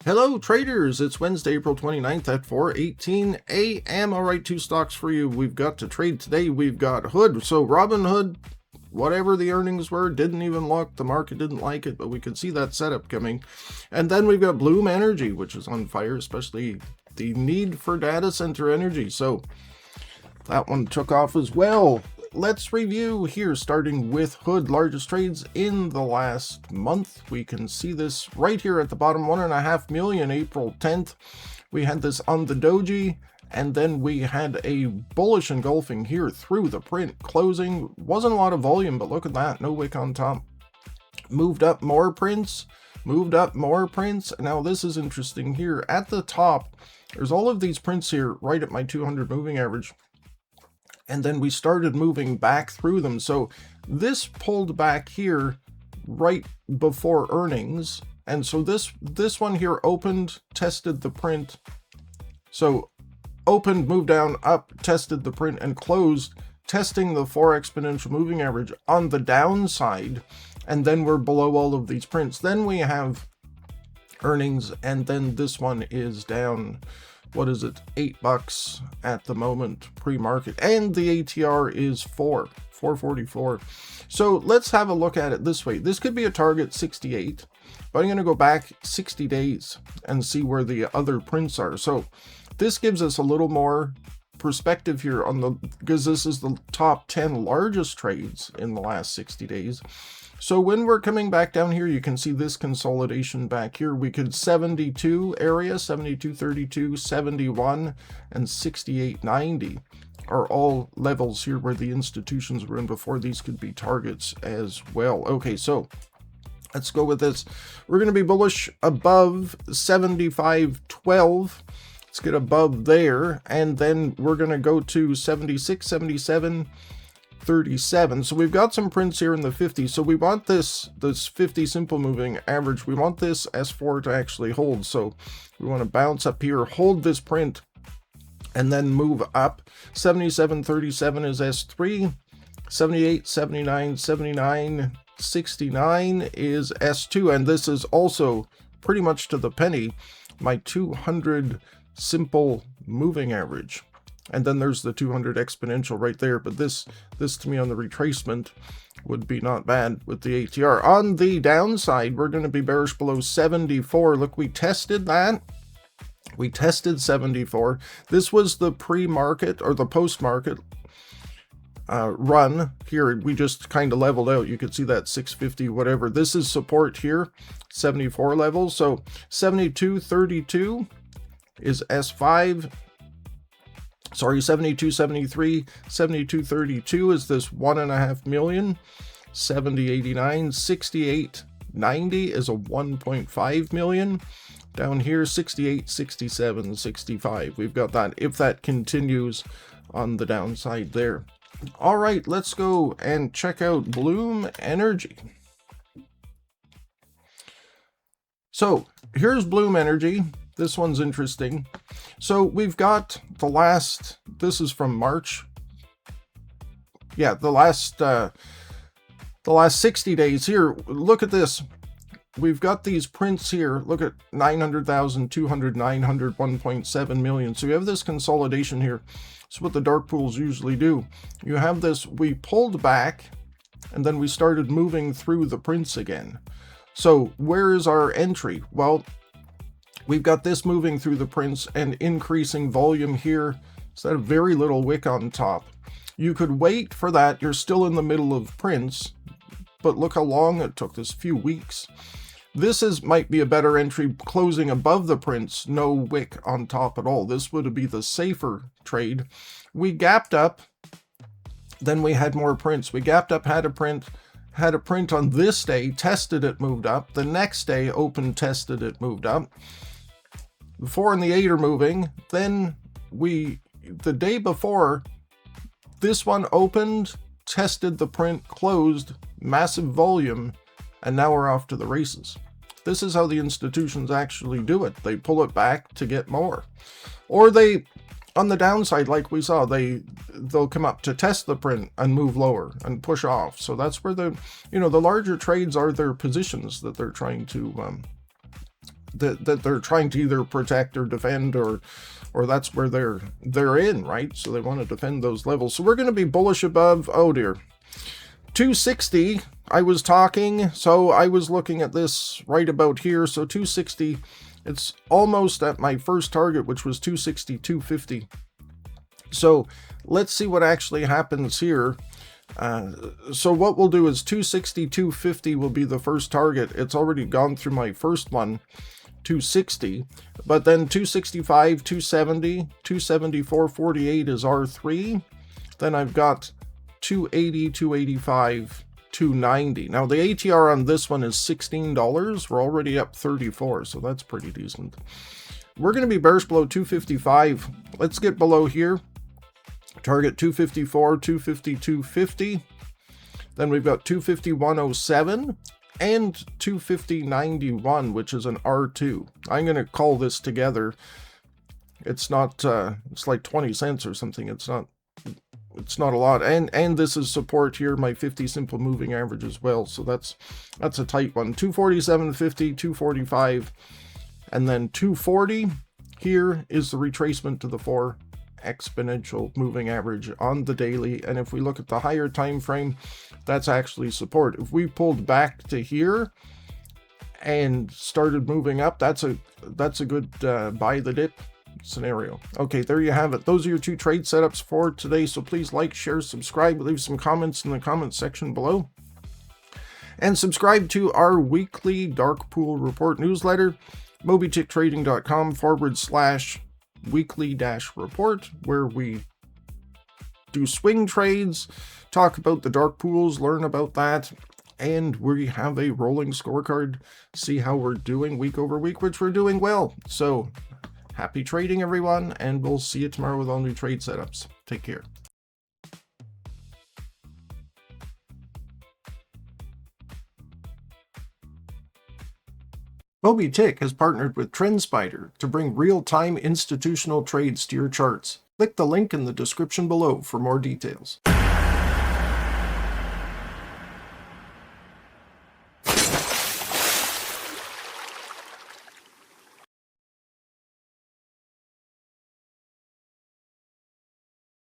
Hello traders, it's Wednesday, April 29th at 4:18 a.m. All right, two stocks for you. We've got to trade today. We've got Hood. So Robinhood, whatever the earnings were, didn't even look. The market didn't like it, but we could see that setup coming. And then we've got Bloom Energy, which is on fire, especially the need for data center energy. So that one took off as well. Let's review here, starting with Hood. Largest trades in the last month. We can see this right here at the bottom, 1.5 million, April 10th. We had this on the doji, and then we had a bullish engulfing here through the print closing. Wasn't a lot of volume, but look at that, no wick on top. Moved up more prints, moved up more prints. Now this is interesting here. At the top, there's all of these prints here right at my 200 moving average. And then we started moving back through them. So this pulled back here right before earnings. And so this one here opened, tested the print. So opened, moved down, up, tested the print, and closed, testing the 4 exponential moving average on the downside. And then we're below all of these prints. Then we have earnings, and then this one is down, what is it, $8 at the moment pre-market, and the ATR is 444. So let's have a look at it this way. This could be a target 68, but I'm going to go back 60 days and see where the other prints are. So this gives us a little more perspective here on the, because this is the top 10 largest trades in the last 60 days. So when we're coming back down here, you can see this consolidation back here. We could 72 area, 72.32, 71, and 68.90 are all levels here where the institutions were in before. These could be targets as well. Okay, so let's go with this. We're going to be bullish above 75.12. Let's get above there, and then we're going to go to 76, 77, 37. So we've got some prints here in the 50. So we want this 50 simple moving average. We want this S4 to actually hold. So we want to bounce up here, hold this print, and then move up. 77.37 is S3. 78, 79, 79, 69 is S2. And this is also pretty much to the penny my 200 simple moving average. And then there's the 200 exponential right there. But this to me on the retracement would be not bad with the ATR. On the downside, we're going to be bearish below 74. Look, we tested that. We tested 74. This was the pre-market or the post-market run here. We just kind of leveled out. You could see that 650, whatever. This is support here, 74 levels. So 72.32 is S5. Sorry, 72.73, 72.32 is this 1.5 million, 70.89, 68.90 is a 1.5 million. Down here, 68, 67, 65. We've got that if that continues on the downside there. All right, let's go and check out Bloom Energy. So here's Bloom Energy. This one's interesting. So we've got the last, this is from March. Yeah, the last 60 days here. Look at this. We've got these prints here. Look at 900,000, 200, 900, 1.7 million. So you have this consolidation here. That's what the dark pools usually do. You have this, we pulled back, and then we started moving through the prints again. So where is our entry? Well, we've got this moving through the prints and increasing volume here. So that very little wick on top. You could wait for that. You're still in the middle of prints, but look how long it took, this few weeks. This might be a better entry closing above the prints, no wick on top at all. This would be the safer trade. We gapped up, then we had more prints. We gapped up, had a print on this day, tested it, moved up. The next day, opened, tested it, moved up. The 4 and the 8 are moving. Then the day before, this one opened, tested the print, closed, massive volume, and now we're off to the races. This is how the institutions actually do it. They pull it back to get more. Or they, on the downside, like we saw, they'll come up to test the print and move lower and push off. So that's where the larger trades are their positions that they're trying to that they're trying to either protect or defend, or that's where they're in, right? So they want to defend those levels. So we're going to be bullish above, oh dear, 260. I was looking at this right about here. So 260, it's almost at my first target, which was 260, 250. So let's see what actually happens here. So what we'll do is 260, 250 will be the first target. It's already gone through my first one, 260, but then 265, 270, 274, 48 is R3. Then I've got 280, 285, 290. Now the ATR on this one is $16. We're already up 34, so that's pretty decent. We're going to be bearish below 255. Let's get below here. Target 254, 250, 250. Then we've got 251.07 and 250.91, which is an R2. I'm going to call this together. It's not, it's like 20 cents or something. It's not a lot. And this is support here, my 50 simple moving average as well. So that's a tight one. 247.50, 245, and then 240. Here is the retracement to the 4 exponential moving average on the daily. And if we look at the higher time frame, that's actually support. If we pulled back to here and started moving up, that's a good buy the dip scenario. Okay, there you have it. Those are your 2 trade setups for today. So please like, share, subscribe, leave some comments in the comment section below, and subscribe to our weekly dark pool report newsletter, mobyticktrading.com/weekly-report, where we do swing trades, talk about the dark pools, learn about that, and we have a rolling scorecard, see how we're doing week over week, which we're doing well. So happy trading, everyone, and we'll see you tomorrow with all new trade setups. Take care. MobyTick has partnered with TrendSpider to bring real-time institutional trades to your charts. Click the link in the description below for more details.